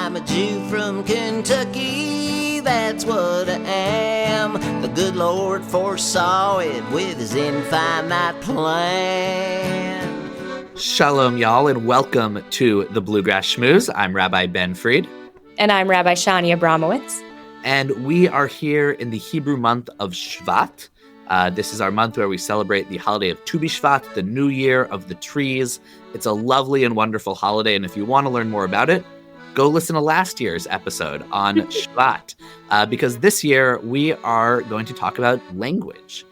I'm a Jew from Kentucky, that's what I am. The good Lord foresaw it with his infinite plan. Shalom, y'all, and welcome to the Bluegrass Schmooze. I'm Rabbi Ben Fried. And I'm Rabbi Shani Abramowitz. And we are here in the Hebrew month of Shvat. This is our month where we celebrate the holiday of Tu B'Shvat, the new year of the trees. It's a lovely and wonderful holiday, and if you want to learn more about it, go listen to last year's episode on Shvat, because this year we are going to talk about language.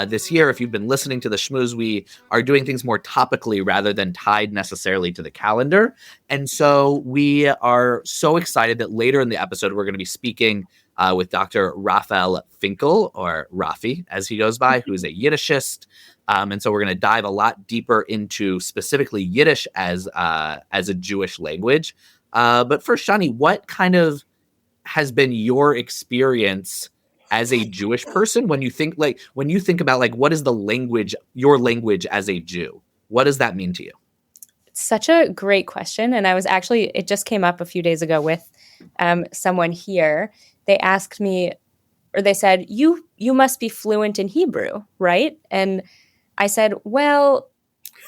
This year, if you've been listening to the Schmooze, we are doing things more topically rather than tied necessarily to the calendar. And so we are so excited that later in the episode, we're going to be speaking with Dr. Raphael Finkel, or Rafi, as he goes by, who is a Yiddishist. And so we're going to dive a lot deeper into specifically Yiddish as a Jewish language. But first, Shani, what kind of has been your experience as a Jewish person when you think about what is the language, your language as a Jew? What does that mean to you? It's such a great question. And it just came up a few days ago with someone here. They asked me, or they said, you must be fluent in Hebrew, right? And I said, well,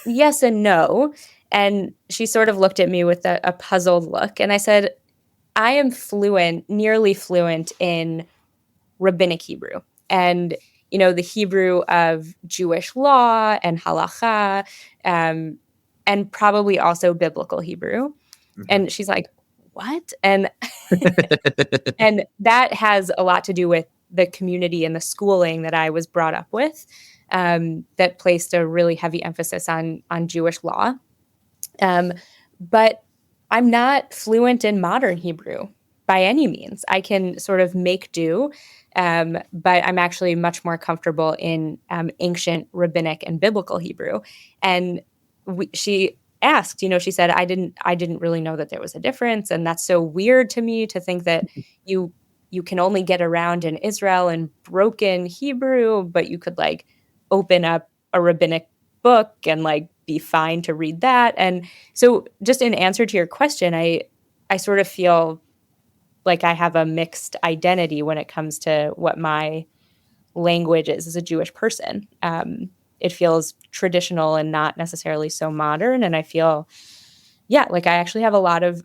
yes and no. And she sort of looked at me with a puzzled look. And I said, I am nearly fluent in Rabbinic Hebrew, and the Hebrew of Jewish law and halacha, and probably also biblical Hebrew. Mm-hmm. And she's like, "What?" And and that has a lot to do with the community and the schooling that I was brought up with, that placed a really heavy emphasis on Jewish law. But I'm not fluent in modern Hebrew by any means. I can sort of make do. But I'm actually much more comfortable in ancient rabbinic and biblical Hebrew. And she asked, she said, I didn't really know that there was a difference. And that's so weird to me to think that you can only get around in Israel in broken Hebrew, but you could open up a rabbinic book and be fine to read that. And so just in answer to your question, I sort of feel like I have a mixed identity when it comes to what my language is as a Jewish person. It feels traditional and not necessarily so modern. And I feel, I actually have a lot of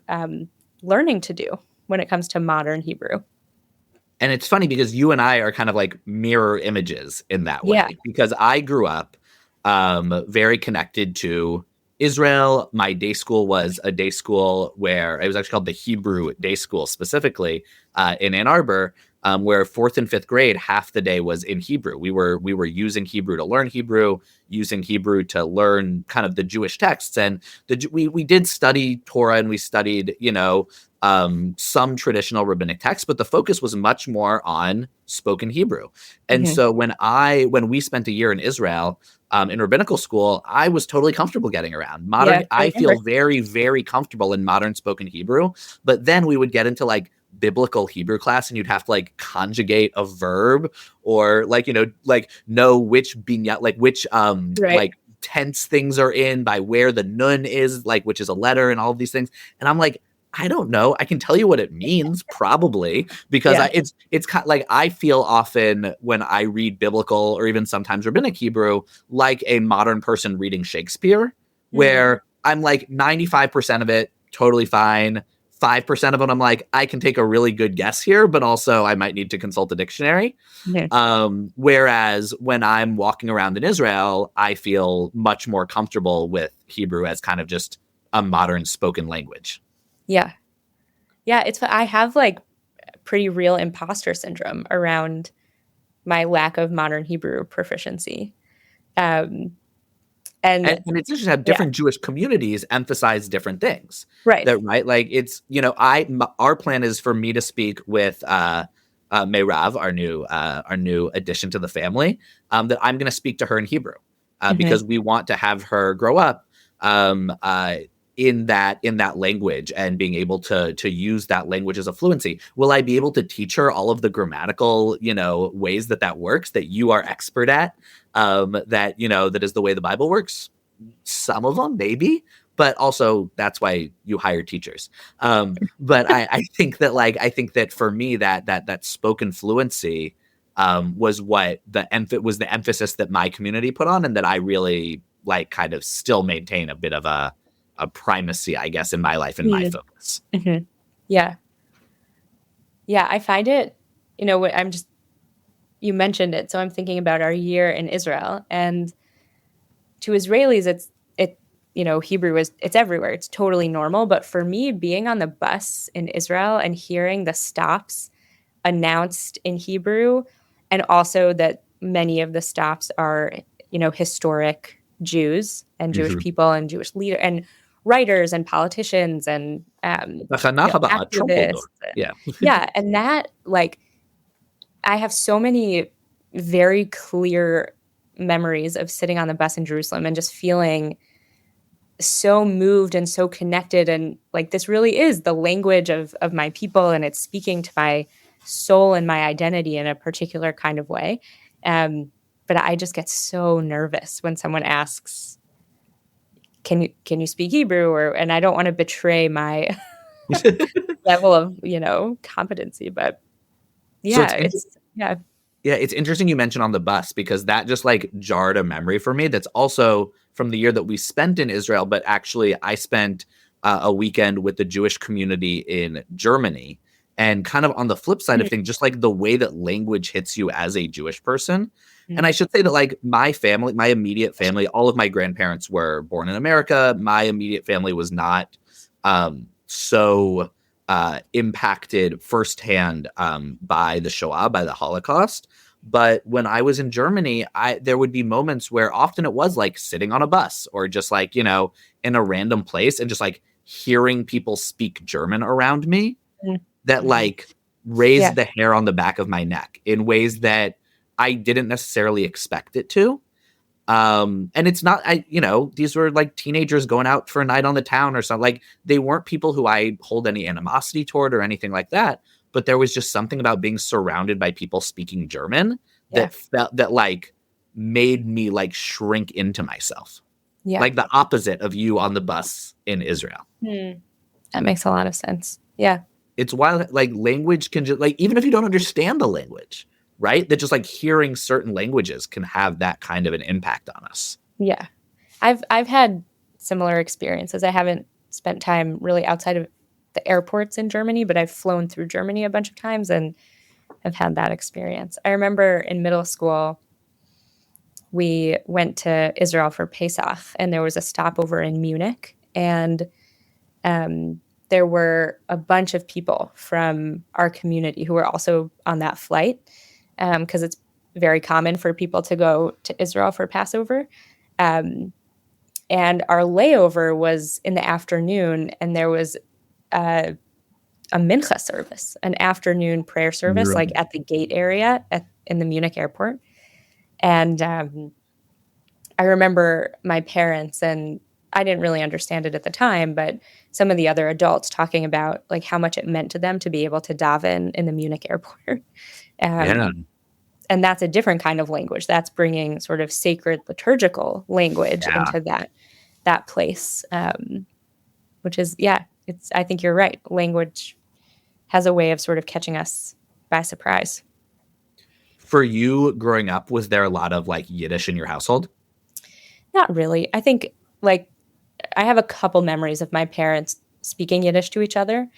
learning to do when it comes to modern Hebrew. And it's funny because you and I are kind of mirror images in that way, because I grew up very connected to Israel. My day school was a day school where it was actually called the Hebrew Day School, specifically in Ann Arbor, where 4th and 5th grade, half the day was in Hebrew. We were using Hebrew to learn Hebrew, using Hebrew to learn kind of the Jewish texts. And we did study Torah, and we studied, some traditional rabbinic texts, but the focus was much more on spoken Hebrew. And so when we spent a year in Israel, in rabbinical school, I was totally comfortable getting around modern. I feel very, very comfortable in modern spoken Hebrew, but then we would get into biblical Hebrew class, and you'd have to conjugate a verb, or know which binyat, which tense things are in by where the nun is, which is a letter, and all of these things. And I'm like, I don't know. I can tell you what it means, probably, because it's kind of I feel often when I read biblical or even sometimes rabbinic Hebrew like a modern person reading Shakespeare, where I'm 95% of it totally fine. 5% of it, I'm I can take a really good guess here, but also I might need to consult a dictionary. Whereas when I'm walking around in Israel, I feel much more comfortable with Hebrew as kind of just a modern spoken language. Yeah. I have pretty real imposter syndrome around my lack of modern Hebrew proficiency. And it's just have different Jewish communities emphasize different things. Right. It's, our plan is for me to speak with Meirav, our new addition to the family, that I'm going to speak to her in Hebrew, because we want to have her grow up in that language and being able to use that language as a fluency. Will I be able to teach her all of the grammatical, ways that works, that you are expert at, that is the way the Bible works? Some of them, maybe, but also that's why you hire teachers. But I think that I think that for me that spoken fluency was what the emphasis that my community put on, and that I really kind of still maintain a bit of a primacy, I guess, in my life and my focus. Mm-hmm. Yeah. Yeah. I find it, you mentioned it. So I'm thinking about our year in Israel, and to Israelis, Hebrew it's everywhere. It's totally normal. But for me, being on the bus in Israel and hearing the stops announced in Hebrew, and also that many of the stops are, historic Jews and Jewish people and Jewish leaders and writers and politicians and activists. Yeah. Yeah. And that, I have so many very clear memories of sitting on the bus in Jerusalem and just feeling so moved and so connected. And this really is the language of my people, and it's speaking to my soul and my identity in a particular kind of way. But I just get so nervous when someone asks, can you speak Hebrew? And I don't want to betray my level of, competency, but yeah, it's interesting you mentioned on the bus, because that just jarred a memory for me. That's also from the year that we spent in Israel, but actually I spent a weekend with the Jewish community in Germany. And kind of on the flip side of things, just the way that language hits you as a Jewish person. And I should say that my family, my immediate family, all of my grandparents were born in America. My immediate family was not so impacted firsthand by the Shoah, by the Holocaust. But when I was in Germany, there would be moments where often it was sitting on a bus or just in a random place and just hearing people speak German around me that raised the hair on the back of my neck in ways that I didn't necessarily expect it to. And it's not, these were teenagers going out for a night on the town or something. They weren't people who I hold any animosity toward or anything like that. But there was just something about being surrounded by people speaking German that felt that made me shrink into myself. Yeah. The opposite of you on the bus in Israel. That makes a lot of sense. Yeah. It's wild. Language can just even if you don't understand the language, right? That just hearing certain languages can have that kind of an impact on us. Yeah. I've had similar experiences. I haven't spent time really outside of the airports in Germany, but I've flown through Germany a bunch of times and have had that experience. I remember in middle school, we went to Israel for Pesach, and there was a stopover in Munich, and there were a bunch of people from our community who were also on that flight, because it's very common for people to go to Israel for Passover. And our layover was in the afternoon, and there was a mincha service, an afternoon prayer service, at the gate area in the Munich airport. And I remember my parents, and I didn't really understand it at the time, but some of the other adults talking about how much it meant to them to be able to daven in the Munich airport. And that's a different kind of language. That's bringing sort of sacred liturgical language into that place, which is, I think you're right. Language has a way of sort of catching us by surprise. For you growing up, was there a lot of Yiddish in your household? Not really. I think I have a couple memories of my parents speaking Yiddish to each other.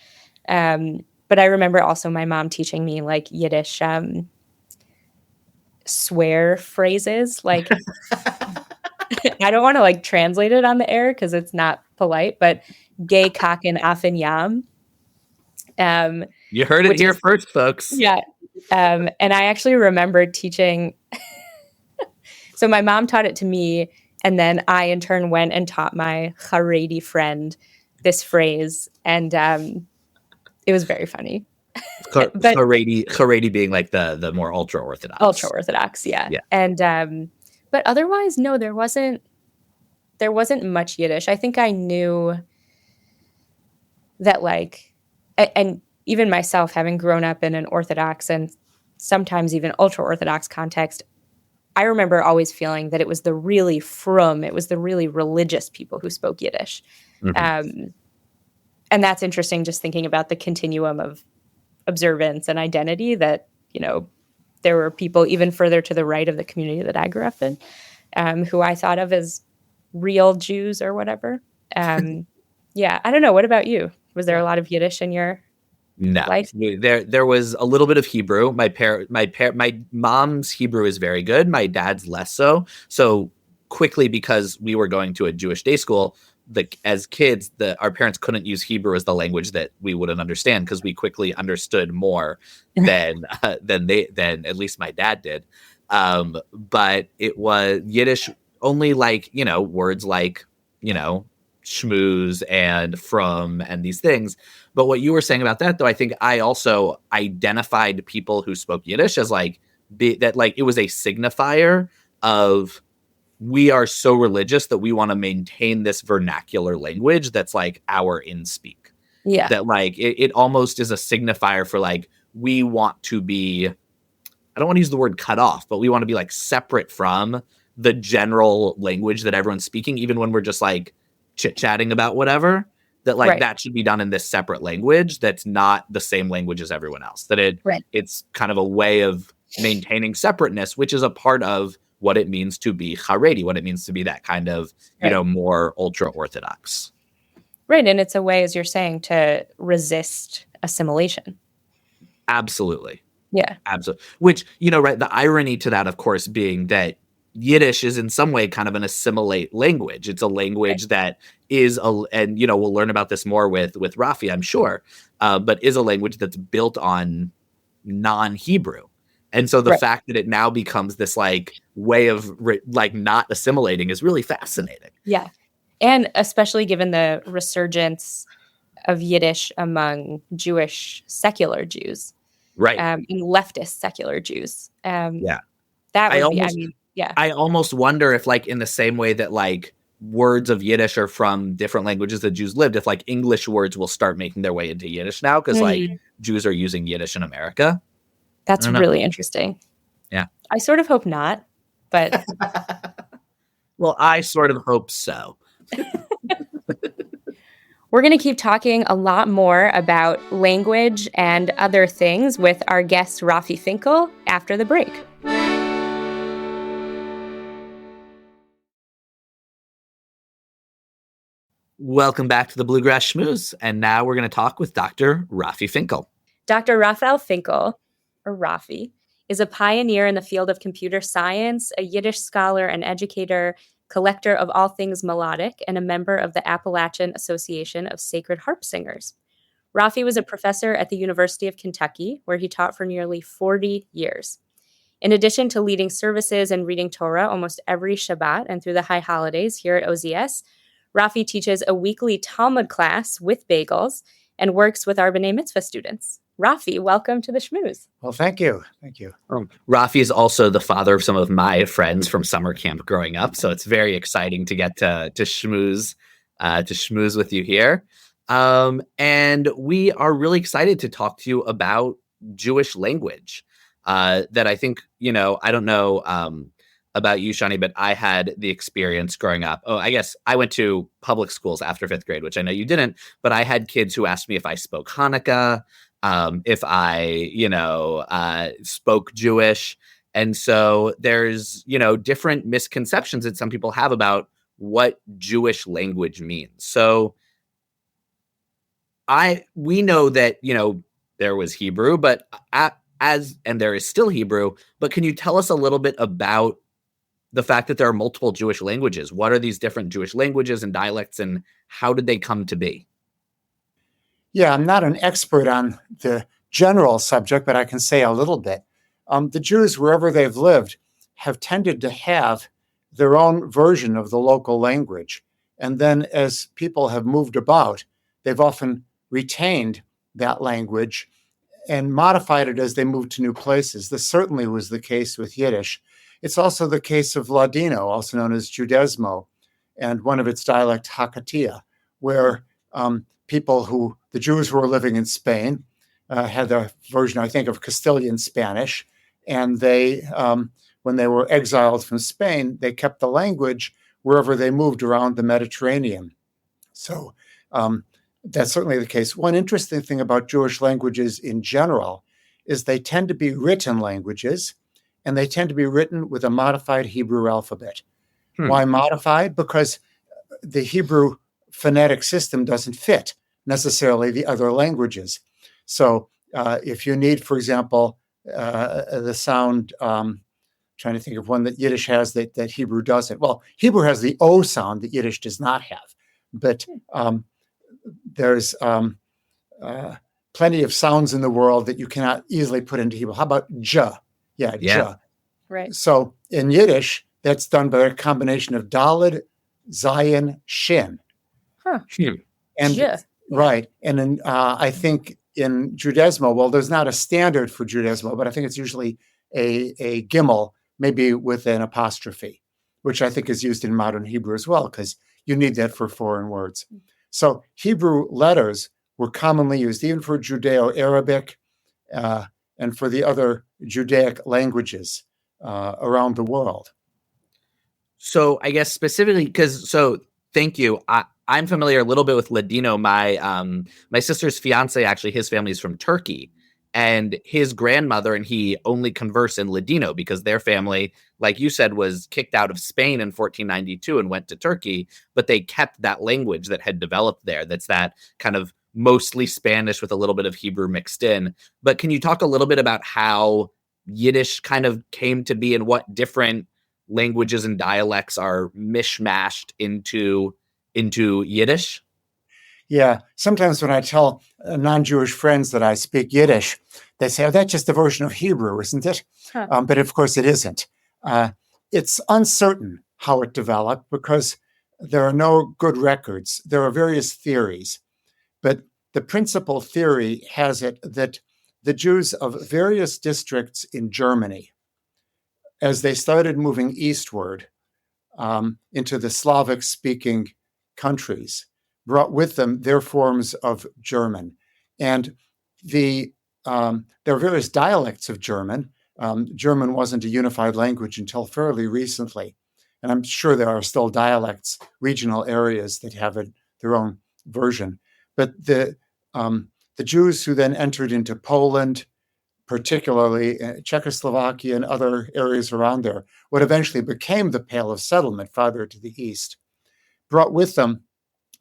But I remember also my mom teaching me Yiddish swear phrases. I don't want to translate it on the air because it's not polite, but gay kaken afen yam. You heard it here first, folks. Yeah. And I actually remember teaching. So my mom taught it to me, and then I in turn went and taught my Haredi friend this phrase, and it was very funny. Haredi being the more ultra orthodox. Ultra orthodox, yeah. And but otherwise, no, there wasn't much Yiddish. I think I knew that and even myself, having grown up in an Orthodox and sometimes even ultra Orthodox context, I remember always feeling that it was the really frum, it was the really religious people who spoke Yiddish. And that's interesting, just thinking about the continuum of observance and identity that, there were people even further to the right of the community that I grew up in, who I thought of as real Jews or whatever. Yeah, I don't know. What about you? Was there a lot of Yiddish in your life? There was a little bit of Hebrew. My mom's Hebrew is very good. My dad's less so. So quickly, because we were going to a Jewish day school, as kids, our parents couldn't use Hebrew as the language that we wouldn't understand, because we quickly understood more than at least my dad did. But it was Yiddish only, like, words like, schmooze and from and these things. But what you were saying about that, though, I think I also identified people who spoke Yiddish as it was a signifier of, we are so religious that we want to maintain this vernacular language that's like our in-speak. Yeah. That it almost is a signifier for we want to be, I don't want to use the word cut off, but we want to be separate from the general language that everyone's speaking, even when we're just chit-chatting about whatever, that that should be done in this separate language that's not the same language as everyone else. That it's kind of a way of maintaining separateness, which is a part of what it means to be Haredi, what it means to be that kind of, more ultra-Orthodox. Right, and it's a way, as you're saying, to resist assimilation. Absolutely. Yeah. Absolutely. Which, the irony to that, of course, being that Yiddish is in some way kind of an assimilate language. It's a language that is, and we'll learn about this more with Rafi, I'm sure, but is a language that's built on non-Hebrew. And so the fact that it now becomes this way of not assimilating is really fascinating. Yeah. And especially given the resurgence of Yiddish among Jewish secular Jews. Right. And leftist secular Jews. Yeah. That would yeah. I almost wonder if in the same way that words of Yiddish are from different languages that Jews lived, if English words will start making their way into Yiddish now, because Jews are using Yiddish in America. That's really interesting. Yeah. I sort of hope not, but. Well, I sort of hope so. We're going to keep talking a lot more about language and other things with our guest, Raphael Finkel, after the break. Welcome back to the Bluegrass Schmooze. And now we're going to talk with Dr. Raphael Finkel. Dr. Raphael Finkel, or Rafi, is a pioneer in the field of computer science, a Yiddish scholar and educator, collector of all things melodic, and a member of the Appalachian Association of Sacred Harp Singers. Rafi was a professor at the University of Kentucky, where he taught for nearly 40 years. In addition to leading services and reading Torah almost every Shabbat and through the high holidays here at OZS, Rafi teaches a weekly Talmud class with bagels and works with our B'nai Mitzvah students. Rafi, welcome to the Schmooze. Well, thank you. Thank you. Rafi is also the father of some of my friends from summer camp growing up, so it's very exciting to get to schmooze with you here. And we are really excited to talk to you about Jewish language. That I think, I don't know about you, Shani, but I had the experience growing up. Oh, I guess I went to public schools after 5th grade, which I know you didn't, but I had kids who asked me if I spoke Hanukkah, if I, spoke Jewish. And so there's, different misconceptions that some people have about what Jewish language means. So we know that, there was Hebrew, but and there is still Hebrew, but can you tell us a little bit about the fact that there are multiple Jewish languages? What are these different Jewish languages and dialects, and how did they come to be? Yeah, I'm not an expert on the general subject, but I can say a little bit. The Jews, wherever they've lived, have tended to have their own version of the local language. And then as people have moved about, they've often retained that language and modified it as they moved to new places. This certainly was the case with Yiddish. It's also the case of Ladino, also known as Judesmo, and one of its dialect, Hakatia, where the Jews who were living in Spain had a version, I think, of Castilian Spanish. And they, when they were exiled from Spain, they kept the language wherever they moved around the Mediterranean. So that's certainly the case. One interesting thing about Jewish languages in general is they tend to be written languages, and they tend to be written with a modified Hebrew alphabet. Why modified? Because the Hebrew phonetic system doesn't fit necessarily the other languages. So if you need, for example, the sound, trying to think of one that Yiddish has that Hebrew doesn't. Well, Hebrew has the O sound that Yiddish does not have, but there's plenty of sounds in the world that you cannot easily put into Hebrew. How about j? Yeah. J. Right. So in Yiddish, that's done by a combination of Daled, Zayin, Shin. And J. Right. And in, I think in Judesmo, well, there's not a standard for Judesmo, but I think it's usually a gimel, maybe with an apostrophe, which I think is used in modern Hebrew as well, because you need that for foreign words. So Hebrew letters were commonly used even for Judeo-Arabic and for the other Judaic languages around the world. So I guess specifically thank you. I'm familiar a little bit with Ladino. My sister's fiance, actually, his family is from Turkey, and his grandmother and he only converse in Ladino because their family, like you said, was kicked out of Spain in 1492 and went to Turkey, but they kept that language that had developed there. That's that kind of mostly Spanish with a little bit of Hebrew mixed in. But can you talk a little bit about how Yiddish kind of came to be and what different languages and dialects are mishmashed into Yiddish? Yeah. Sometimes when I tell non-Jewish friends that I speak Yiddish, they say, oh, that's just a version of Hebrew, isn't it? But of course it isn't. It's uncertain how it developed because there are no good records. There are various theories. But the principal theory has it that the Jews of various districts in Germany, as they started moving eastward into the Slavic-speaking countries, brought with them their forms of German. And there are various dialects of German. German wasn't a unified language until fairly recently. And I'm sure there are still dialects, regional areas that have their own version. But the Jews who then entered into Poland, particularly Czechoslovakia and other areas around there, what eventually became the Pale of Settlement farther to the east, brought with them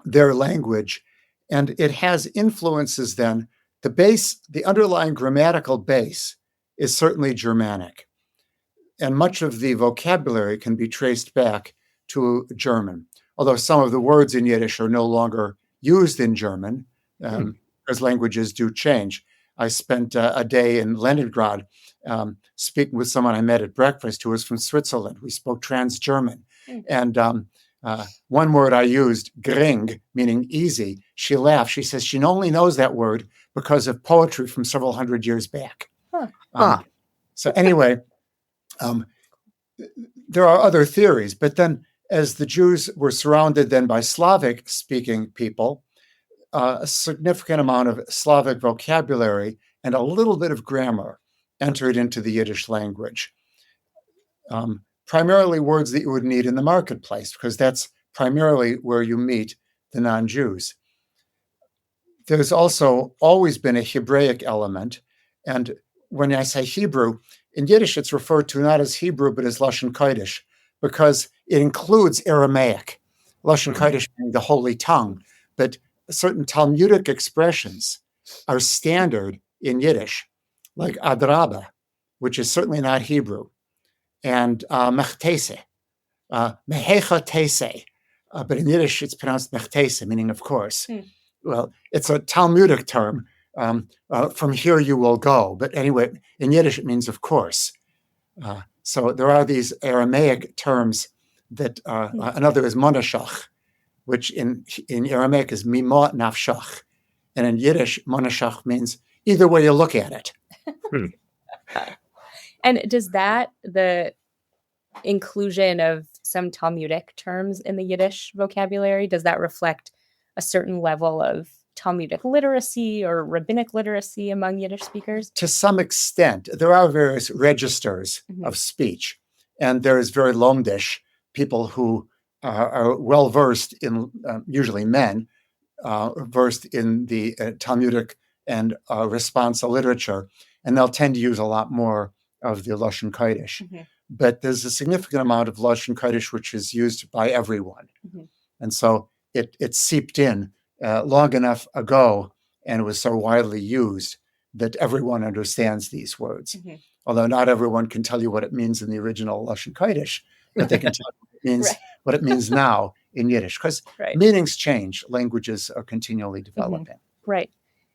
their language. And it has influences then. The underlying grammatical base is certainly Germanic. And much of the vocabulary can be traced back to German, although some of the words in Yiddish are no longer used in German, because languages do change. I spent a day in Leningrad speaking with someone I met at breakfast who was from Switzerland. We spoke trans-German. And one word I used, gering, meaning easy, she laughed. She says she only knows that word because of poetry from several hundred years back. So anyway, there are other theories. But then as the Jews were surrounded then by Slavic-speaking people, a significant amount of Slavic vocabulary and a little bit of grammar entered into the Yiddish language. Primarily words that you would need in the marketplace, because that's primarily where you meet the non-Jews. There's also always been a Hebraic element. And when I say Hebrew, in Yiddish, it's referred to not as Hebrew, but as Lashon Kodesh, because it includes Aramaic. Lashon Kodesh being the holy tongue. But certain Talmudic expressions are standard in Yiddish, like adraba, which is certainly not Hebrew, and mechtese, mehecha tese, but in Yiddish it's pronounced mechtese, meaning of course. Well, it's a Talmudic term, from here you will go, but anyway, in Yiddish it means of course. So there are these Aramaic terms that, another is monashach, which in Aramaic is mimo nafshach. And in Yiddish, monashach means either way you look at it. And does the inclusion of some Talmudic terms in the Yiddish vocabulary, does that reflect a certain level of Talmudic literacy or rabbinic literacy among Yiddish speakers? To some extent. There are various registers of speech. And there is very lomdish, people who are well versed in, usually men, versed in the Talmudic and responsa literature, and they'll tend to use a lot more of the Lashon Kodesh. Mm-hmm. But there's a significant amount of Lashon Kodesh which is used by everyone. Mm-hmm. And so it seeped in long enough ago and was so widely used that everyone understands these words. Mm-hmm. Although not everyone can tell you what it means in the original Lashon Kodesh, but they can tell you what it means, Right. what it means now in Yiddish, because Right. meanings change, languages are continually developing. Right.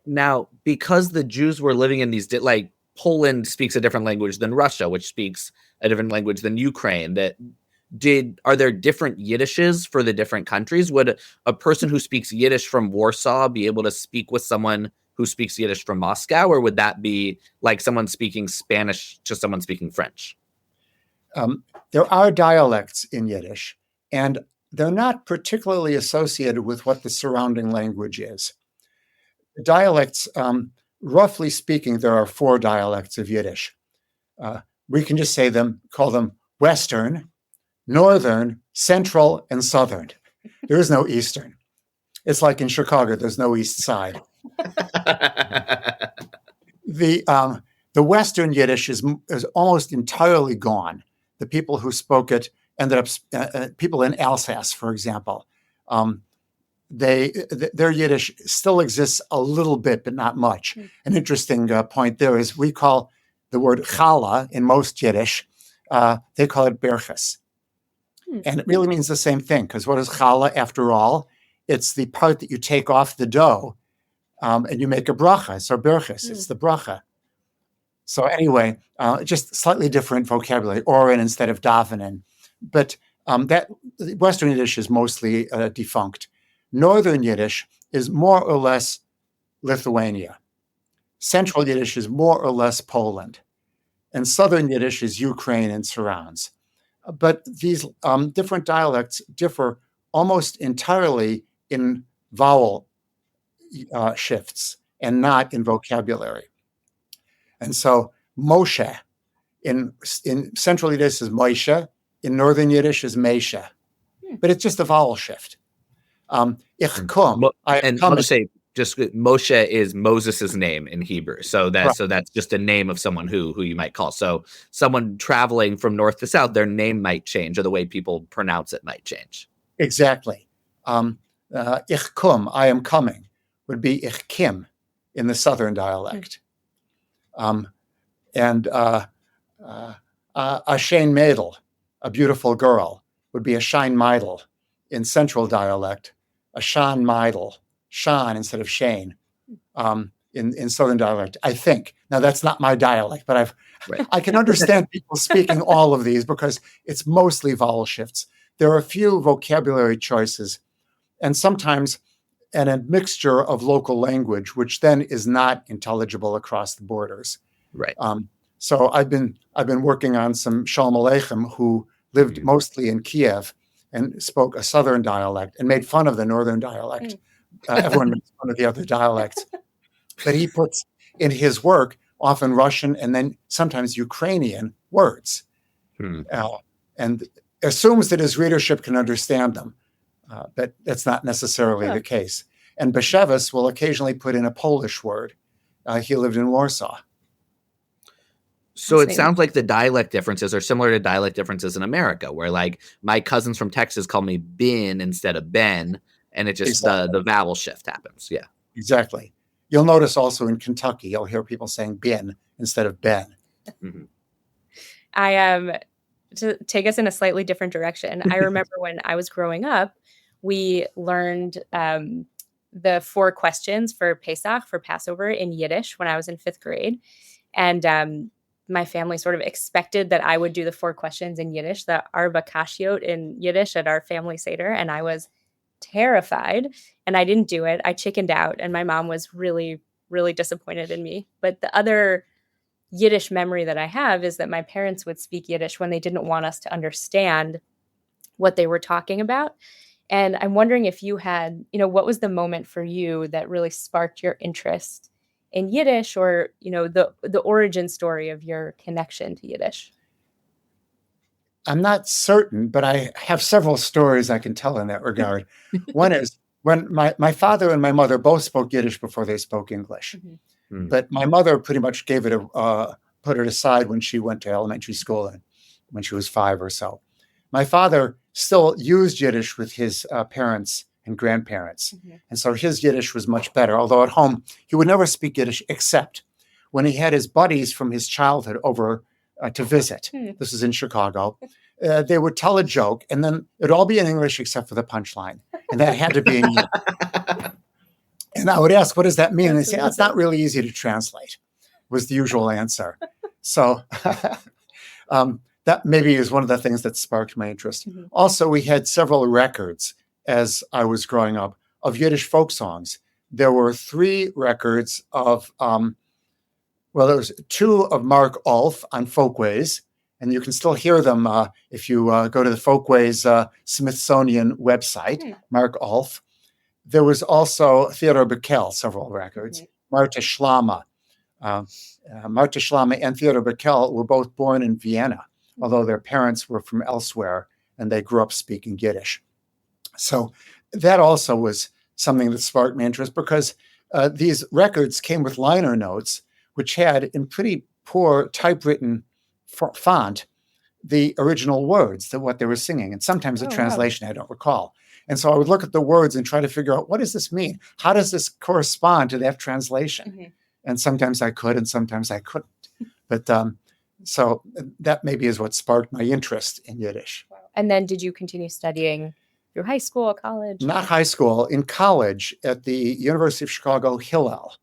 Now, because the Jews were living in these, like Poland speaks a different language than Russia, which speaks a different language than Ukraine, are there different Yiddishes for the different countries? Would a person who speaks Yiddish from Warsaw be able to speak with someone who speaks Yiddish from Moscow, or would that be like someone speaking Spanish to someone speaking French? There are dialects in Yiddish, and they're not particularly associated with what the surrounding language is. The dialects, roughly speaking, there are 4 dialects of Yiddish. We can just call them Western, Northern, Central, and Southern. There is no Eastern. It's like in Chicago, there's no East Side. The Western Yiddish is almost entirely gone. The people who spoke it ended up, people in Alsace, for example, their Yiddish still exists a little bit, but not much. An interesting point there is we call the word challah in most Yiddish, they call it berches. And it really means the same thing, because what is challah after all? It's the part that you take off the dough and you make a bracha. So berches, it's the bracha. So anyway, just slightly different vocabulary, orin instead of davenin. But that Western Yiddish is mostly defunct. Northern Yiddish is more or less Lithuania. Central Yiddish is more or less Poland. And Southern Yiddish is Ukraine and surrounds. But these different dialects differ almost entirely in vowel shifts and not in vocabulary. And so Moshe in Central Yiddish is Moshe, in Northern Yiddish is Mesha. But it's just a vowel shift. Ich kom. And I'll just say, Moshe is Moses' name in Hebrew. So that's just a name of someone who you might call. So someone traveling from north to south, their name might change, or the way people pronounce it might change. Exactly. Ich kom, I am coming, would be ich kim in the southern dialect. And a Shane Mädel, a beautiful girl, would be a Shine Meidel in central dialect, a Shan Meidel, Shan instead of Shane, in southern dialect, I think. Now, that's not my dialect, but I can understand people speaking all of these because it's mostly vowel shifts. There are a few vocabulary choices, and sometimes a mixture of local language, which then is not intelligible across the borders. Right. So I've been working on some Shalom Aleichem who lived mostly in Kiev and spoke a southern dialect and made fun of the northern dialect. Everyone makes fun of the other dialects. But he puts in his work often Russian and then sometimes Ukrainian words and assumes that his readership can understand them. But that's not necessarily the case. And Bashevitz will occasionally put in a Polish word. He lived in Warsaw. So it sounds like the dialect differences are similar to dialect differences in America, where like my cousins from Texas call me bin instead of Ben, and it just the vowel shift happens. Yeah, exactly. You'll notice also in Kentucky, you'll hear people saying bin instead of Ben. To take us in a slightly different direction. I remember when I was growing up, we learned the 4 questions for Pesach, for Passover, in Yiddish when I was in 5th grade, and my family sort of expected that I would do the 4 questions in Yiddish, the Arba Kashiot in Yiddish at our family Seder. And I was terrified and I didn't do it. I chickened out and my mom was really, really disappointed in me. But the other Yiddish memory that I have is that my parents would speak Yiddish when they didn't want us to understand what they were talking about. And I'm wondering if you had, what was the moment for you that really sparked your interest in Yiddish, or, the origin story of your connection to Yiddish? I'm not certain, but I have several stories I can tell in that regard. One is when my father and my mother both spoke Yiddish before they spoke English. Mm. But my mother pretty much gave it put it aside when she went to elementary school and when she was 5 or so. My father still used Yiddish with his parents and grandparents. And so his Yiddish was much better, although at home he would never speak Yiddish except when he had his buddies from his childhood over to visit. This is in Chicago. They would tell a joke, and then it'd all be in English except for the punchline. And that had to be in Yiddish. And I would ask, what does that mean? And they say, it's not really easy to translate, was the usual answer. So that maybe is one of the things that sparked my interest. Also, we had several records as I was growing up of Yiddish folk songs. There were 3 records of, there was 2 of Mark Ulf on Folkways, and you can still hear them if you go to the Folkways Smithsonian website, Mark Ulf. There was also Theodor Bickel, several records, Marta Schlama. Marta Schlama and Theodor Bickel were both born in Vienna, although their parents were from elsewhere and they grew up speaking Yiddish. So that also was something that sparked my interest because these records came with liner notes, which had in pretty poor typewritten font the original words, what they were singing, and sometimes a translation I don't recall. And so I would look at the words and try to figure out, what does this mean? How does this correspond to that translation? And sometimes I could, and sometimes I couldn't. But so that maybe is what sparked my interest in Yiddish. And then did you continue studying through high school, college? Not high school. In college at the University of Chicago, Hillel,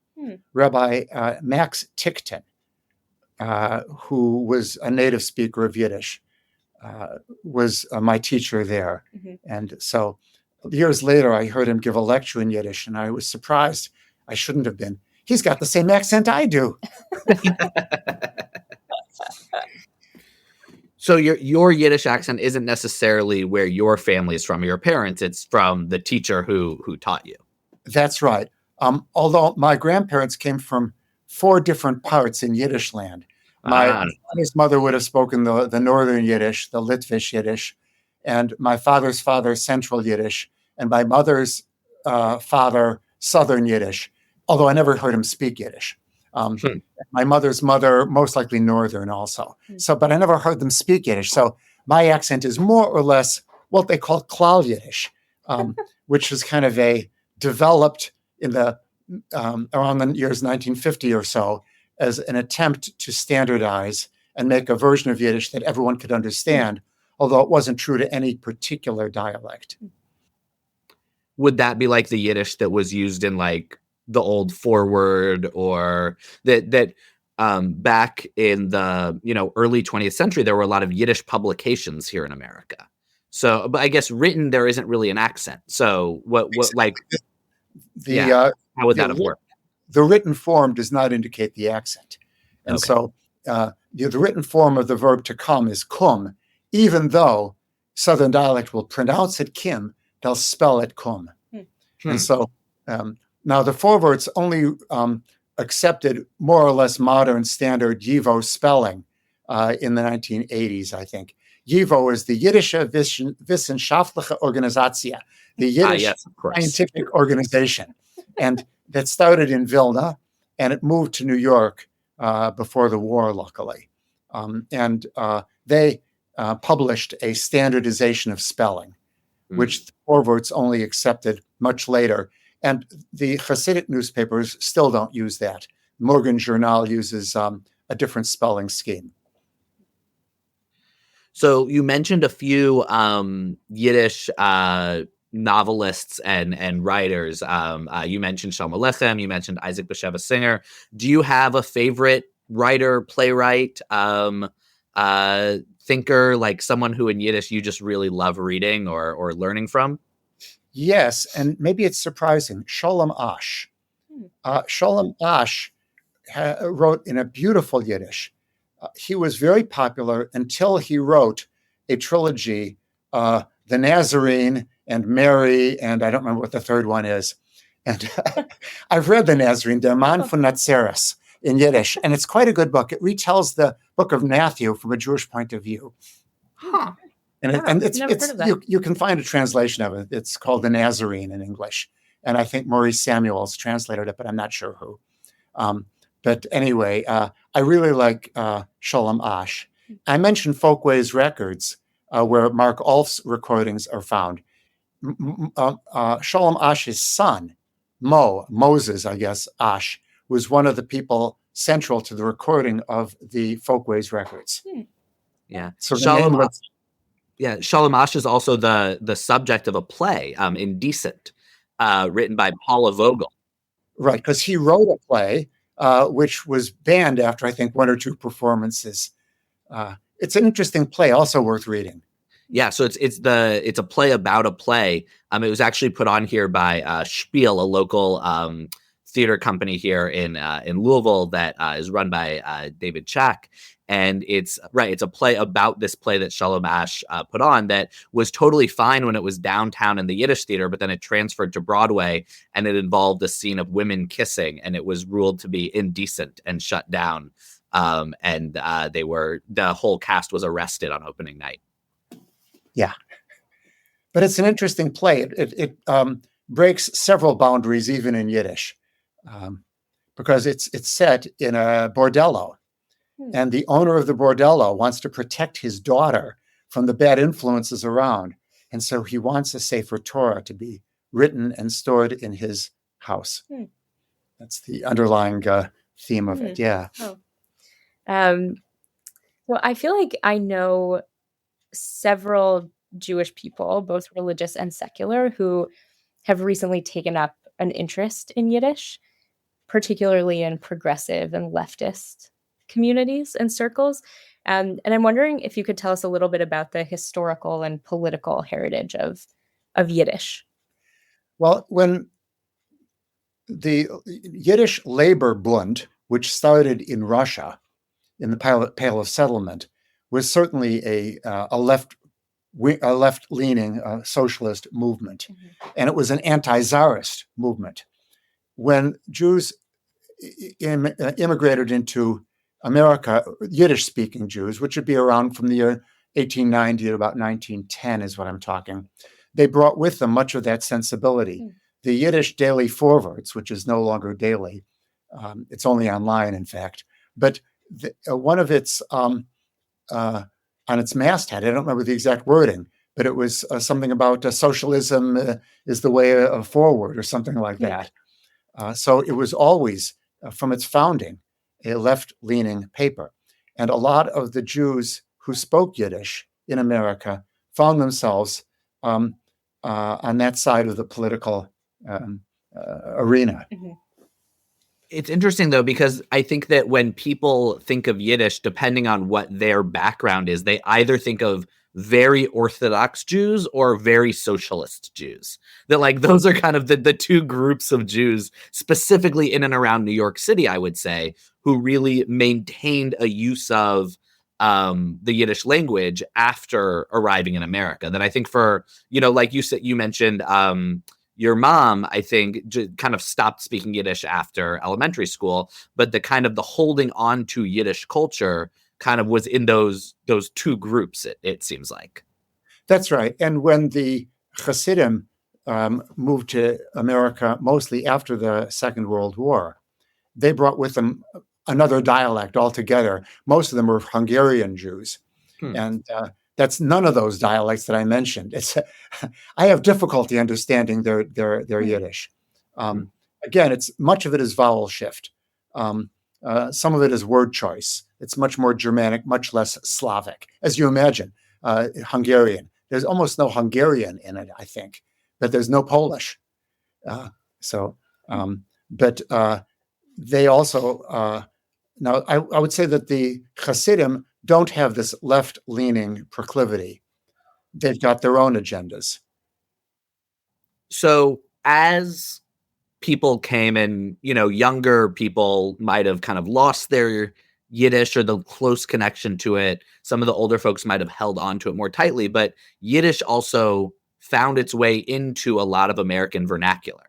Rabbi Max Tickton, who was a native speaker of Yiddish, was my teacher there. And so years later, I heard him give a lecture in Yiddish, and I was surprised. I shouldn't have been. He's got the same accent I do. So your Yiddish accent isn't necessarily where your family is from, your parents. It's from the teacher who taught you. That's right. Although my grandparents came from 4 different parts in Yiddish land. My father's mother would have spoken the Northern Yiddish, the Litvish Yiddish, and my father's father, Central Yiddish, and my mother's father, Southern Yiddish, although I never heard him speak Yiddish. My mother's mother, most likely Northern also. So, but I never heard them speak Yiddish. So my accent is more or less what they call Klal Yiddish, which is kind of a developed in the around the years 1950 or so as an attempt to standardize and make a version of Yiddish that everyone could understand, although it wasn't true to any particular dialect. Would that be like the Yiddish that was used in like the old forward, or that back in the early 20th century, there were a lot of Yiddish publications here in America. So, but I guess written there isn't really an accent. So what like how would that have worked? The written form does not indicate the accent. And so the written form of the verb to come is kum, even though Southern dialect will pronounce it kim, they'll spell it kum. And so now the forwards only accepted more or less modern standard YIVO spelling in the 1980s, I think. YIVO is the Yiddische Wissenschaftliche Organisation, the Yiddish scientific organization. And that started in Vilna, and it moved to New York before the war, luckily. And they published a standardization of spelling, which the forwards only accepted much later. And the Hasidic newspapers still don't use that. Morgen Journal uses a different spelling scheme. So you mentioned a few Yiddish novelists and writers. You mentioned Shalom Aleichem. You mentioned Isaac Bashevis Singer. Do you have a favorite writer, playwright, thinker, like someone who in Yiddish you just really love reading or learning from? Yes, and maybe it's surprising. Sholem Asch. Sholem Asch wrote in a beautiful Yiddish. He was very popular until he wrote a trilogy, The Nazarene and Mary, and I don't remember what the third one is. And I've read The Nazarene, Der Mann von Nazaret, in Yiddish, and it's quite a good book. It retells the book of Matthew from a Jewish point of view. Huh. And it's you can find a translation of it. It's called The Nazarene in English. And I think Maurice Samuels translated it, but I'm not sure who. But anyway, I really like Sholem Asch. I mentioned Folkways Records, where Mark Ulf's recordings are found. Sholem Asch's son, Moses, I guess, Asch, was one of the people central to the recording of the Folkways Records. Yeah. So Sholem Asch is also the subject of a play, Indecent, written by Paula Vogel. Right, because he wrote a play which was banned after, I think, one or two performances. It's an interesting play, also worth reading. Yeah, so it's a play about a play. It was actually put on here by Spiel, a local theater company here in Louisville that is run by David Chack. And it's a play about this play that Sholem Asch put on that was totally fine when it was downtown in the Yiddish theater, but then it transferred to Broadway and it involved a scene of women kissing, and it was ruled to be indecent and shut down. And the whole cast was arrested on opening night. Yeah, but it's an interesting play. It breaks several boundaries, even in Yiddish, because it's set in a bordello. And the owner of the bordello wants to protect his daughter from the bad influences around. And so he wants a Sefer Torah to be written and stored in his house. That's the underlying theme of it. Yeah. Oh. Well, I feel like I know several Jewish people, both religious and secular, who have recently taken up an interest in Yiddish, particularly in progressive and leftist communities and circles. And I'm wondering if you could tell us a little bit about the historical and political heritage of Yiddish. Well, when the Yiddish Labor Bund, which started in Russia in the Pale of Settlement, was certainly a left-leaning socialist movement. And it was an anti-Tsarist movement. When Jews immigrated into America, Yiddish-speaking Jews, which would be around from the year 1890 to about 1910 is what I'm talking, they brought with them much of that sensibility. The Yiddish Daily Forwards, which is no longer daily, it's only online, in fact, but one of its, on its masthead, I don't remember the exact wording, but it was something about socialism is the way forward or something like that. So it was always, from its founding, a left-leaning paper. And a lot of the Jews who spoke Yiddish in America found themselves on that side of the political arena. It's interesting, though, because I think that when people think of Yiddish, depending on what their background is, they either think of very Orthodox Jews or very socialist Jews. That like those are kind of the two groups of Jews, specifically in and around New York City, I would say, who really maintained a use of the Yiddish language after arriving in America. That I think for, like you said, you mentioned your mom, I think, kind of stopped speaking Yiddish after elementary school, but the holding on to Yiddish culture kind of was in those two groups, it seems like. That's right. And when the Hasidim moved to America, mostly after the Second World War, they brought with them another dialect altogether. Most of them were Hungarian Jews. And that's none of those dialects that I mentioned. I have difficulty understanding their Yiddish. Again, much of it is vowel shift. Some of it is word choice. It's much more Germanic, much less Slavic, as you imagine. Hungarian. There's almost no Hungarian in it, I think, but there's no Polish. But they also now I would say that the Hasidim don't have this left-leaning proclivity. They've got their own agendas. So as people came and, younger people might have kind of lost their Yiddish or the close connection to it. Some of the older folks might have held on to it more tightly, but Yiddish also found its way into a lot of American vernacular.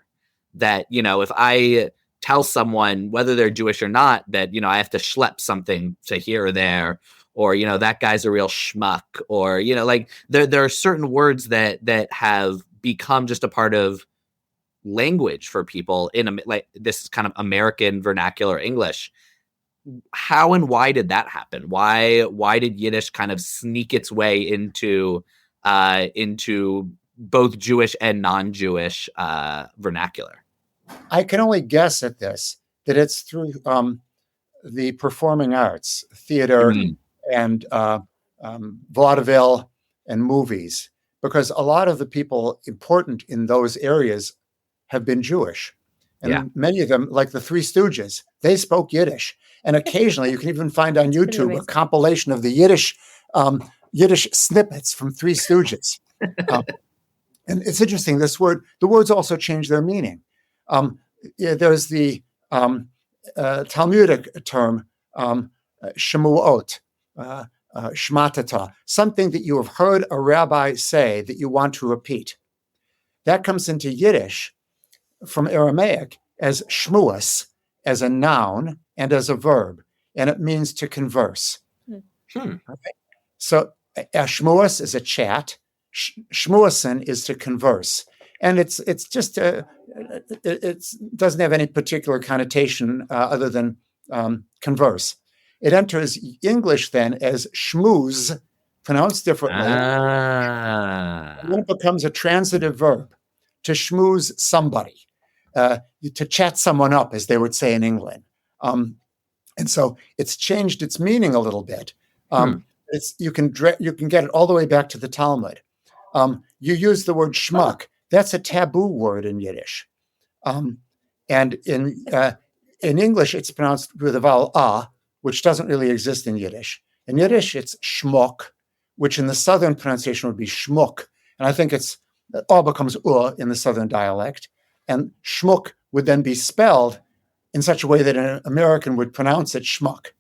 That, if I tell someone, whether they're Jewish or not, that, I have to schlep something to here or there, or, that guy's a real schmuck, or, like there are certain words that have become just a part of language for people like this is kind of American vernacular English. How and why did that happen? Why did Yiddish kind of sneak its way into both Jewish and non-Jewish vernacular? I can only guess at this, that it's through the performing arts, theater and vaudeville and movies, because a lot of the people important in those areas have been Jewish. And many of them, like the Three Stooges, they spoke Yiddish. And occasionally you can even find on YouTube a compilation of the Yiddish snippets from Three Stooges. And it's interesting, the words also change their meaning. There's the Talmudic term, shmuot, shmatata, something that you have heard a rabbi say that you want to repeat. That comes into Yiddish from Aramaic as shmooze, as a noun and as a verb, and it means to converse. Okay? So shmooze is a chat, shmoosin is to converse, and it's just it doesn't have any particular connotation other than converse. It enters English then as schmooze, pronounced differently. And then it becomes a transitive verb, to schmooze somebody, to chat someone up, as they would say in England. And so it's changed its meaning a little bit. You can get it all the way back to the Talmud. You use the word schmuck. That's a taboo word in Yiddish. And in English, it's pronounced with a vowel a, which doesn't really exist in Yiddish. In Yiddish, it's schmuck, which in the southern pronunciation would be schmuck. And I think it all becomes in the southern dialect. And schmuck would then be spelled in such a way that an American would pronounce it schmuck.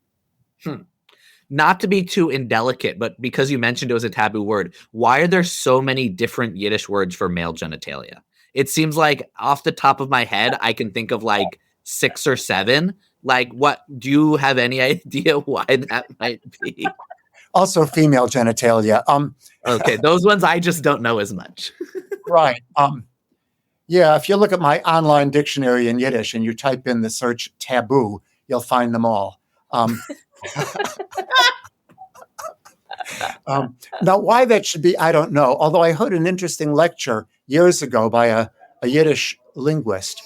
Not to be too indelicate, but because you mentioned it was a taboo word, why are there so many different Yiddish words for male genitalia? It seems like off the top of my head, I can think of like 6 or 7. Like, what do you have any idea why that might be? Also female genitalia. Okay, those ones I just don't know as much. Right. Yeah, if you look at my online dictionary in Yiddish and you type in the search taboo, you'll find them all. Now, why that should be, I don't know. Although I heard an interesting lecture years ago by a Yiddish linguist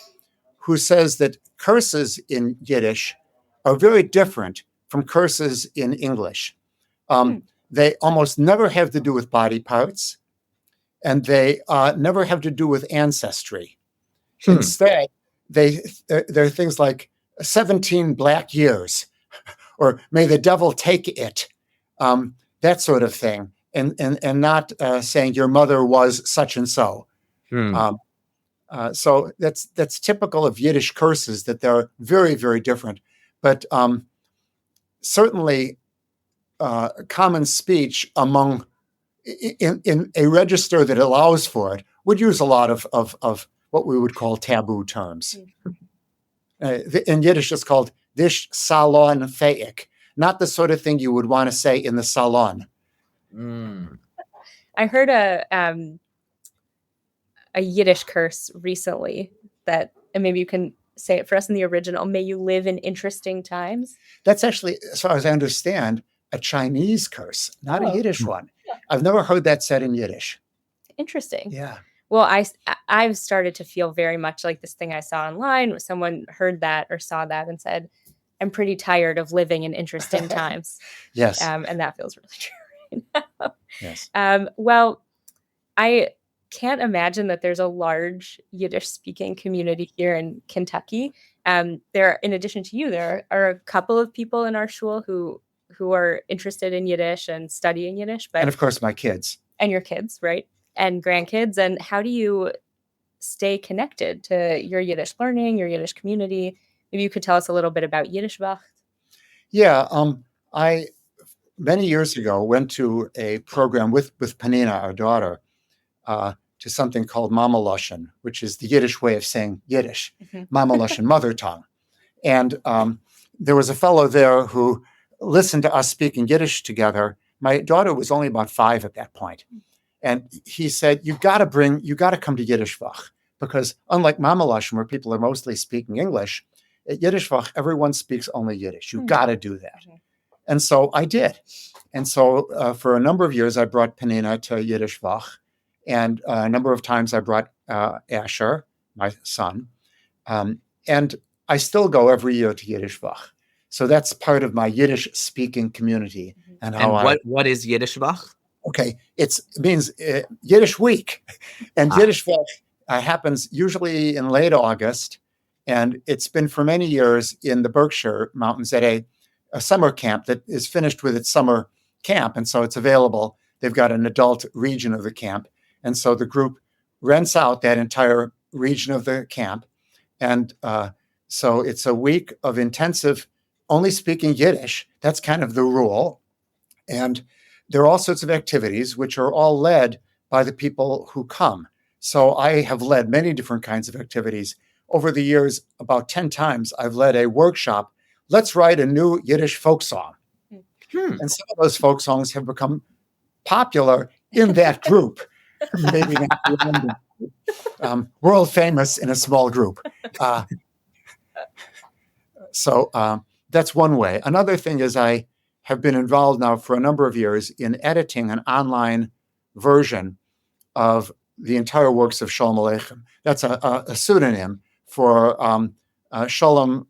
who says that curses in Yiddish are very different from curses in English. They almost never have to do with body parts, and they never have to do with ancestry. Instead, they're things like 17 black years, or may the devil take it, that sort of thing, and not saying your mother was such and so. So that's typical of Yiddish curses, that they're very, very different. But certainly common speech among in a register that allows for it would use a lot of what we would call taboo terms. In Yiddish, it's called dish salon feik, not the sort of thing you would want to say in the salon. I heard a Yiddish curse recently that, and maybe you can say it for us in the original, may you live in interesting times. That's actually, as far as I understand, a Chinese curse, not a Yiddish one. I've never heard that said in Yiddish. Interesting. Yeah. Well, I've started to feel very much like this thing I saw online where someone heard that or saw that and said, I'm pretty tired of living in interesting times. Yes. And that feels really true right now. Yes. Well, I can't imagine that there's a large Yiddish speaking community here in Kentucky. There, in addition to you, there are a couple of people in our shul who are interested in Yiddish and studying Yiddish. And of course, my kids. And your kids, right? And grandkids. And how do you stay connected to your Yiddish learning, your Yiddish community? Maybe you could tell us a little bit about Yiddishbach. Yeah, I many years ago went to a program with Panina, our daughter, to something called Mama Lushan, which is the Yiddish way of saying Yiddish, Mama Lushan, mother tongue. And there was a fellow there who listened to us speaking Yiddish together. My daughter was only about 5 at that point. And he said, you got to come to Yiddishvach, because unlike Mama Lushan, where people are mostly speaking English, at Yiddishvach, everyone speaks only Yiddish. You got to do that. And so I did. And so for a number of years, I brought Penina to Yiddishvach. And a number of times I brought Asher, my son. And I still go every year to Yiddishvach. So that's part of my Yiddish speaking community. And what is Yiddishvach? Okay, it means Yiddish week. And Yiddishvach happens usually in late August. And it's been for many years in the Berkshire Mountains at a summer camp that is finished with its summer camp. And so it's available. They've got an adult region of the camp. And so the group rents out that entire region of the camp. And so it's a week of intensive only speaking Yiddish. That's kind of the rule. And there are all sorts of activities which are all led by the people who come. So I have led many different kinds of activities. Over the years, about 10 times, I've led a workshop. Let's write a new Yiddish folk song. And some of those folk songs have become popular in that group. Maybe not world famous in a small group. So that's one way. Another thing is I have been involved now for a number of years in editing an online version of the entire works of Shalom Aleichem. That's a pseudonym for Shalom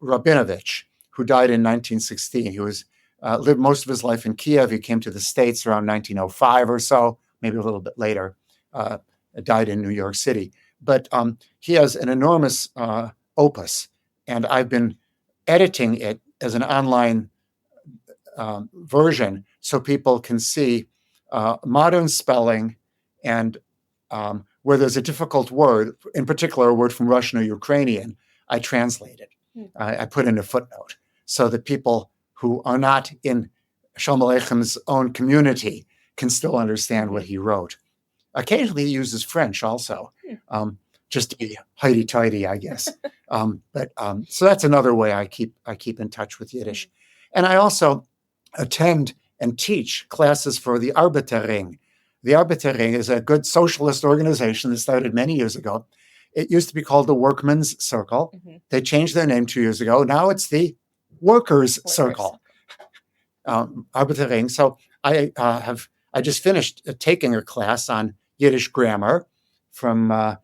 Rabinovich, who died in 1916. He was lived most of his life in Kiev. He came to the States around 1905 or so, maybe a little bit later, died in New York City. But he has an enormous opus, and I've been editing it as an online version so people can see modern spelling, and where there's a difficult word, in particular a word from Russian or Ukrainian, I translate it. I put in a footnote so that people who are not in Shalom Aleicham's own community can still understand what he wrote. Occasionally he uses French also, just to be tidy, I guess. So that's another way I keep in touch with Yiddish. And I also attend and teach classes for the Arbeiterring. The Arbeiterring is a good socialist organization that started many years ago. It used to be called the Workmen's Circle. They changed their name 2 years ago. Now it's the Workers' Circle. Arbeiterring. So I just finished taking a class on Yiddish grammar from a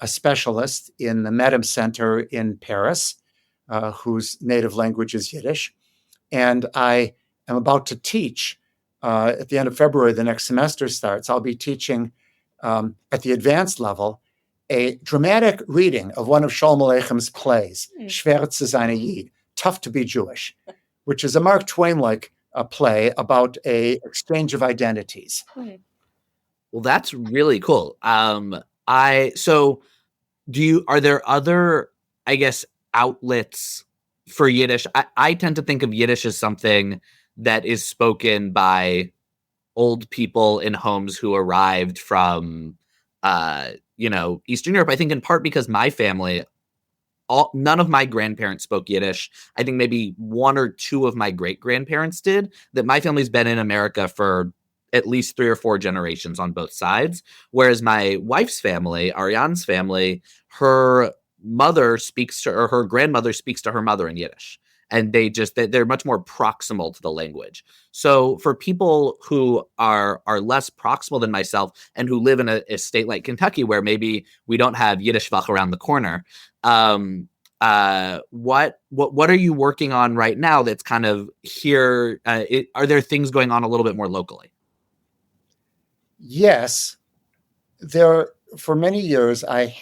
specialist in the Medem Center in Paris, whose native language is Yiddish. And I am about to teach at the end of February, the next semester starts. I'll be teaching at the advanced level a dramatic reading of one of Shalom Aleicham's plays, Schwer zu sein Yid, Tough to be Jewish, which is a Mark Twain-like play about a exchange of identities. Well, that's really cool. Are there other, I guess, outlets for Yiddish? I tend to think of Yiddish as something that is spoken by old people in homes who arrived from, Eastern Europe. I think in part because my family, none of my grandparents spoke Yiddish. I think maybe one or two of my great-grandparents did. That my family's been in America for at least 3 or 4 generations on both sides. Whereas my wife's family, Ariane's family, her grandmother speaks to her mother in Yiddish. And they're much more proximal to the language. So for people who are less proximal than myself and who live in a state like Kentucky, where maybe we don't have Yiddishvach around the corner, what are you working on right now that's kind of here? Are there things going on a little bit more locally? Yes. For many years, I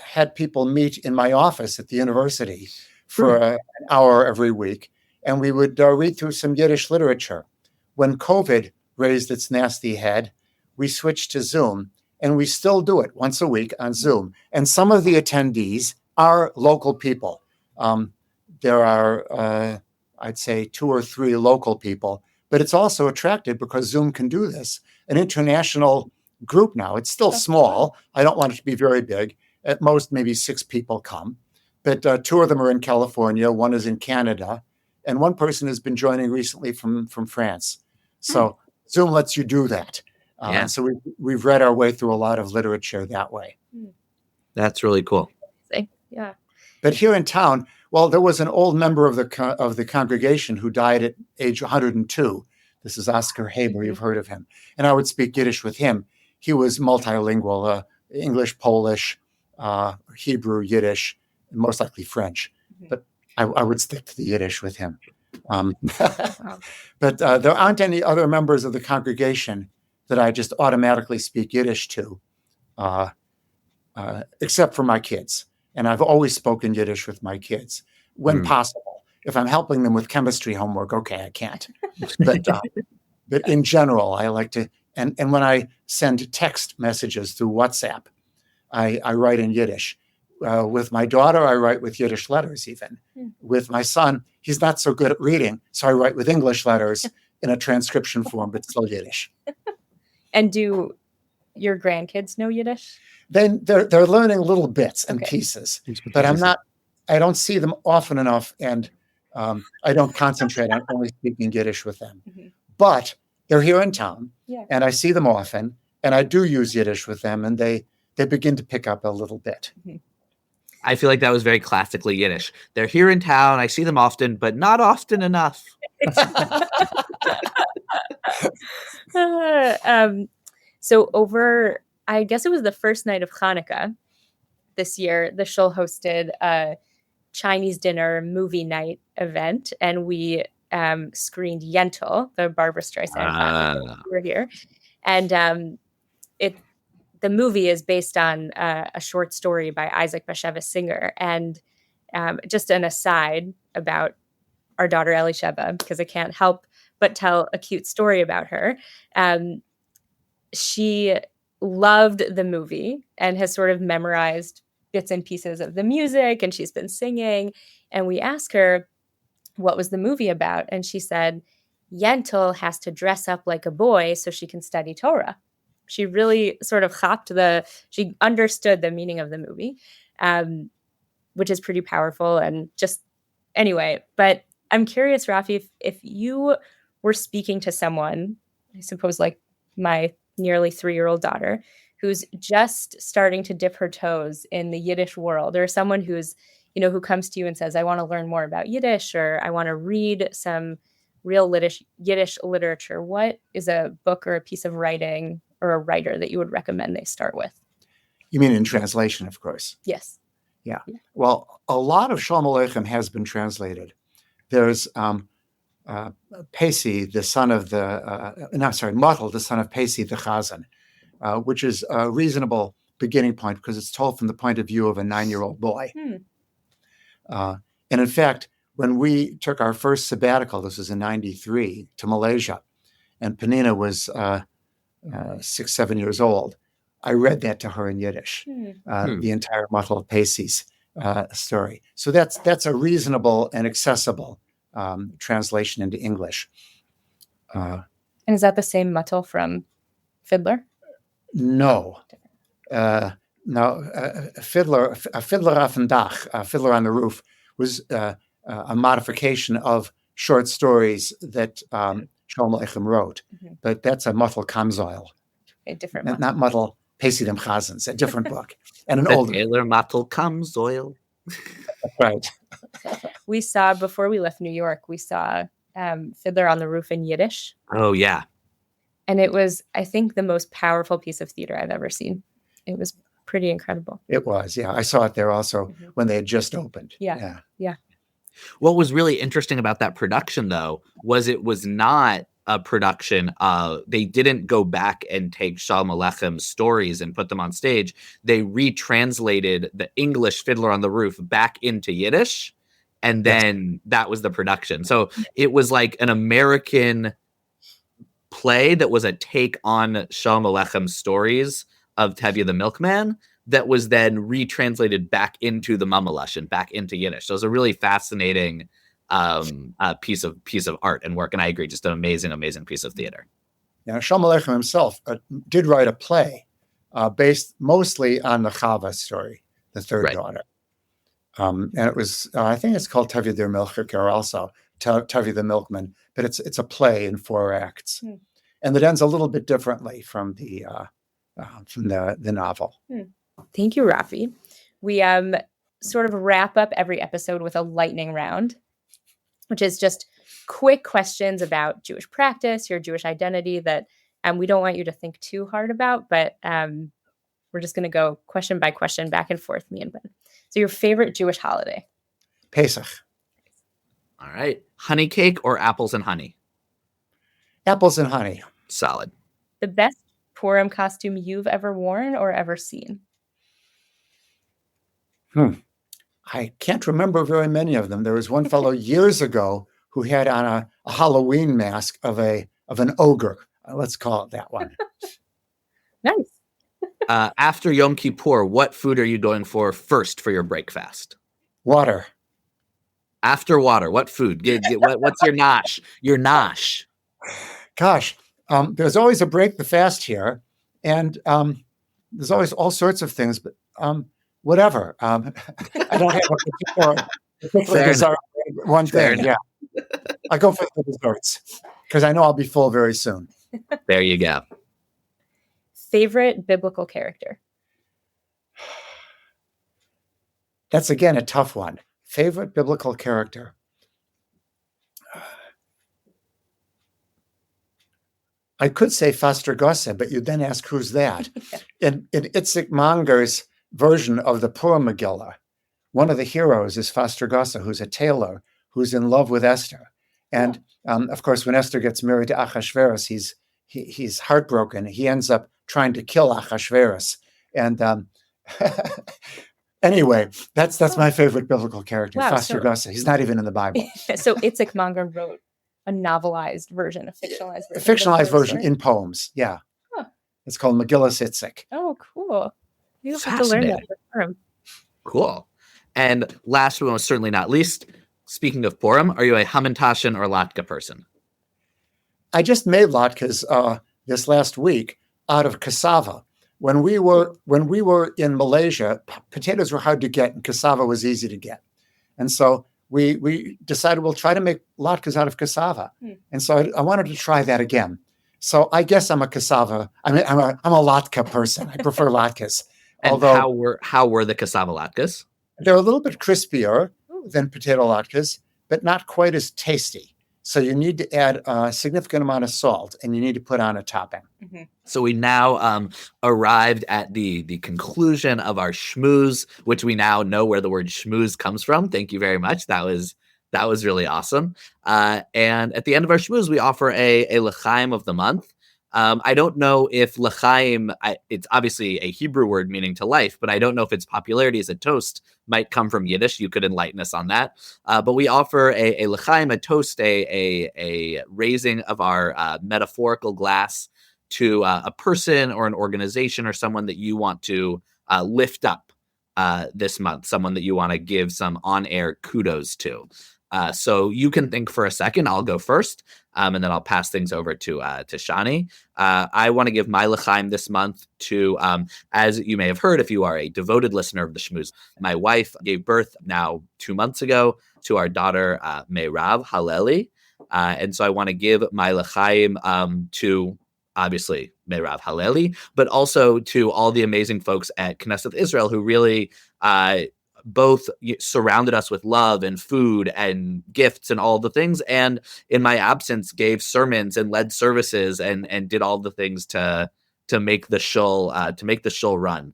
had people meet in my office at the university for an hour every week, and we would read through some Yiddish literature. When COVID raised its nasty head, we switched to Zoom, and we still do it once a week on Zoom. And some of the attendees are local people. There are, I'd say, 2 or 3 local people, but it's also attractive because Zoom can do this, an international group now. It's still small. I don't want it to be very big. At most, maybe 6 people come. But 2 of them are in California. 1 is in Canada. And 1 person has been joining recently from France. So Zoom lets you do that. And so we've read our way through a lot of literature that way. That's really cool. Yeah. But here in town, well, there was an old member of the congregation who died at age 102. This is Oscar Haber. You've heard of him. And I would speak Yiddish with him. He was multilingual, English, Polish, Hebrew, Yiddish, and most likely French. But I would stick to the Yiddish with him. But there aren't any other members of the congregation that I just automatically speak Yiddish to, except for my kids. And I've always spoken Yiddish with my kids when possible. If I'm helping them with chemistry homework, okay, I can't. But in general, I like to, and when I send text messages through WhatsApp, I write in Yiddish. With my daughter, I write with Yiddish letters even. With my son, he's not so good at reading, so I write with English letters in a transcription form, but still Yiddish. And do your grandkids know Yiddish? They're learning little bits and pieces, but I don't see them often enough, and I don't concentrate on only speaking Yiddish with them. But they're here in town, and I see them often, and I do use Yiddish with them, and they begin to pick up a little bit. I feel like that was very classically Yiddish. They're here in town. I see them often, but not often enough. So over, I guess it was the first night of Hanukkah this year, the shul hosted a Chinese dinner movie night event, and we screened Yentl, the Barbra Streisand. We were here, and the movie is based on a short story by Isaac Bashevis Singer. And just an aside about our daughter Elisheva, because I can't help but tell a cute story about her. She loved the movie and has sort of memorized bits and pieces of the music, and she's been singing. And we asked her, what was the movie about? And she said, Yentl has to dress up like a boy so she can study Torah. She really sort of she understood the meaning of the movie, which is pretty powerful. And just anyway, but I'm curious, Rafi, if you were speaking to someone, I suppose like my nearly 3-year-old daughter, who's just starting to dip her toes in the Yiddish world, or someone who's, who comes to you and says, I want to learn more about Yiddish, or I want to read some real Yiddish literature. What is a book or a piece of writing or a writer that you would recommend they start with? You mean in translation, of course? Yes. Yeah. Well, a lot of Shalom Aleichem has been translated. There's Pesi, the son of Motel, the son of Pesi the Chazan, which is a reasonable beginning point because it's told from the point of view of a 9-year-old boy. And in fact, when we took our first sabbatical, this was in 93, to Malaysia, and Penina was 6, 7 years old, I read that to her in Yiddish, the entire Motel Pesi's story. So that's a reasonable and accessible translation into English. And is that the same Motel from Fiddler? No. Fiddler auf dem Dach, Fiddler on the Roof, was a modification of short stories that Shalom Aleichem wrote. But that's a Motel Kamzoil. A different not Motel Pesi dem Chazans, a different book. And an older Taylor Motel Kamzoil. Right. We saw, before we left New York, we saw Fiddler on the Roof in Yiddish. Oh, yeah. And it was, I think, the most powerful piece of theater I've ever seen. It was pretty incredible. It was, yeah. I saw it there also when they had just opened. Yeah. What was really interesting about that production, though, was it was not a production of, they didn't go back and take Shalom Aleichem stories and put them on stage. They retranslated the English Fiddler on the Roof back into Yiddish, and then that was the production. So it was like an American play that was a take on Shalom Aleichem stories of Tevye the Milkman that was then retranslated back into the Mamalash and back into Yiddish. So it was a really fascinating piece of art and work. And I agree, just an amazing, amazing piece of theater. Now, Shalom Aleichem himself did write a play based mostly on the Chava story, the third daughter. And it was, I think it's called Tavi der Milchik, or also Tavi the Milkman, but it's a play in 4 acts. And it ends a little bit differently from the novel. Thank you, Rafi. We sort of wrap up every episode with a lightning round, which is just quick questions about Jewish practice, your Jewish identity that we don't want you to think too hard about, but we're just going to go question by question, back and forth, me and Ben. So your favorite Jewish holiday? Pesach. All right. Honey cake or apples and honey? Apples and honey. Solid. The best Purim costume you've ever worn or ever seen? I can't remember very many of them. There was one fellow years ago who had on a Halloween mask of an ogre. Let's call it that one. Nice. After Yom Kippur, what food are you going for first for your break fast? Water. After water, what food? What's your nosh? Your nosh. Gosh, there's always a break the fast here, and there's always all sorts of things, but whatever. I don't have a particular desire for one thing. Yeah, I go for the desserts because I know I'll be full very soon. There you go. Favorite biblical character? That's again a tough one. Favorite biblical character? I could say Faster Gosse, but you then ask who's that? In Itzik Manger's version of the Purim Megillah, one of the heroes is Faster Gosse, who's a tailor who's in love with Esther. And of course, when Esther gets married to Achashverosh, he's heartbroken. He ends up trying to kill Achashverosh. And anyway, that's my favorite biblical character, Faster Gosse. He's not even in the Bible. So Itzik Manger wrote a novelized version, a fictionalized version. A fictionalized version in poems, yeah. Huh. It's called Megillas Itzik. Oh, cool. You'll have to learn that for Purim. Cool. And last but most certainly not least, speaking of Purim, are you a Hamantashen or Latka person? I just made latkes this last week out of cassava. When we were in Malaysia, potatoes were hard to get and cassava was easy to get. And so we decided we'll try to make latkes out of cassava. And so I wanted to try that again. So I guess I'm a cassava. I'm a latke person. I prefer latkes. And although how were the cassava latkes? They're a little bit crispier than potato latkes, but not quite as tasty. So you need to add a significant amount of salt, and you need to put on a topping. Mm-hmm. So we now arrived at the conclusion of our schmooze, which we now know where the word schmooze comes from. Thank you very much. That was really awesome. And at the end of our schmooze, we offer a l'chaim of the month. I don't know if l'chaim, it's obviously a Hebrew word meaning to life, but I don't know if its popularity as a toast might come from Yiddish. You could enlighten us on that. But we offer a l'chaim, a toast, a raising of our metaphorical glass to a person or an organization or someone that you want to lift up this month, someone that you want to give some on-air kudos to. So you can think for a second. I'll go first, and then I'll pass things over to Shani. I want to give my l'chaim this month to, as you may have heard, if you are a devoted listener of the Schmooze, my wife gave birth now 2 months ago to our daughter, Meirav Haleli. And so I want to give my l'chaim to, obviously, Meirav Haleli, but also to all the amazing folks at Knesset Israel who really both surrounded us with love and food and gifts and all the things, and in my absence gave sermons and led services and did all the things to make the shul run,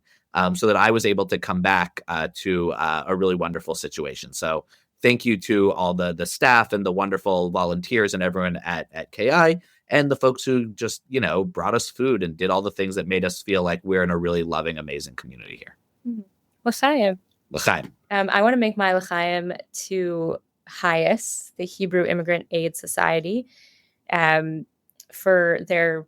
so that I was able to come back to a really wonderful situation. So thank you to all the staff and the wonderful volunteers and everyone at KI and the folks who just brought us food and did all the things that made us feel like we're in a really loving, amazing community here. L'chaim. L'chaim. I want to make my l'chaim to HIAS, the Hebrew Immigrant Aid Society, for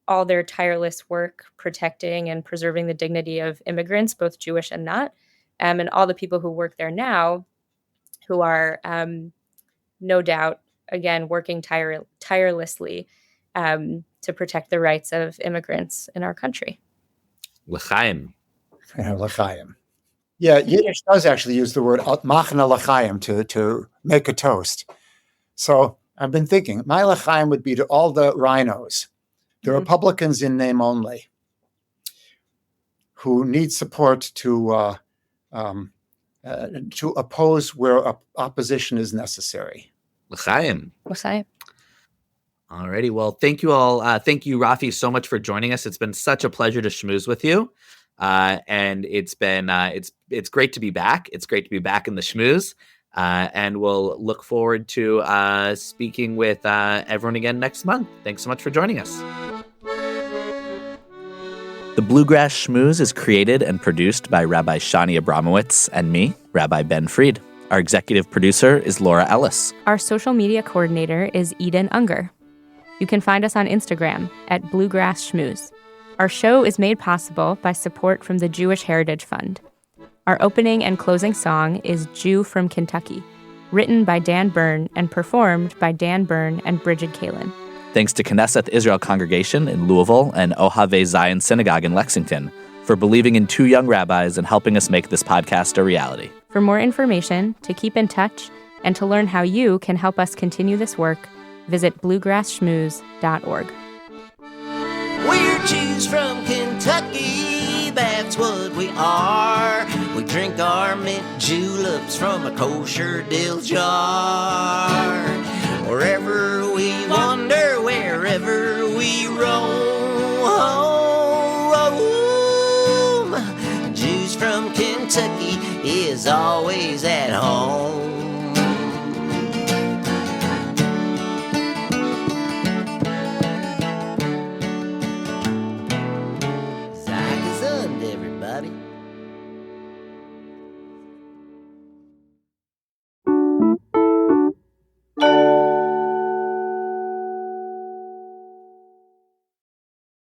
all their tireless work protecting and preserving the dignity of immigrants, both Jewish and not, and all the people who work there now, who are no doubt, again, working tirelessly to protect the rights of immigrants in our country. L'chaim. L'chaim. Yeah, Yiddish does actually use the word machna l'chaim to make a toast. So I've been thinking, my l'chaim would be to all the rhinos, the Republicans in name only, who need support to oppose where opposition is necessary. L'chaim. L'chaim. Alrighty. Well, thank you all. Thank you, Rafi, so much for joining us. It's been such a pleasure to schmooze with you. And it's been it's great to be back. It's great to be back in the schmooze. And we'll look forward to speaking with everyone again next month. Thanks so much for joining us. The Bluegrass Schmooze is created and produced by Rabbi Shani Abramowitz and me, Rabbi Ben Fried. Our executive producer is Laura Ellis. Our social media coordinator is Eden Unger. You can find us on Instagram at Bluegrass Schmooze. Our show is made possible by support from the Jewish Heritage Fund. Our opening and closing song is Jew from Kentucky, written by Dan Byrne and performed by Dan Byrne and Bridget Kalin. Thanks to Knesset Israel Congregation in Louisville and Ohave Zion Synagogue in Lexington for believing in two young rabbis and helping us make this podcast a reality. For more information, to keep in touch, and to learn how you can help us continue this work, visit bluegrassschmooze.org. We're Jews from Kentucky, that's what we are. We drink our mint juleps from a kosher dill jar. Wherever we wander, wherever we roam, Jews from Kentucky is always at home. Zach is everybody.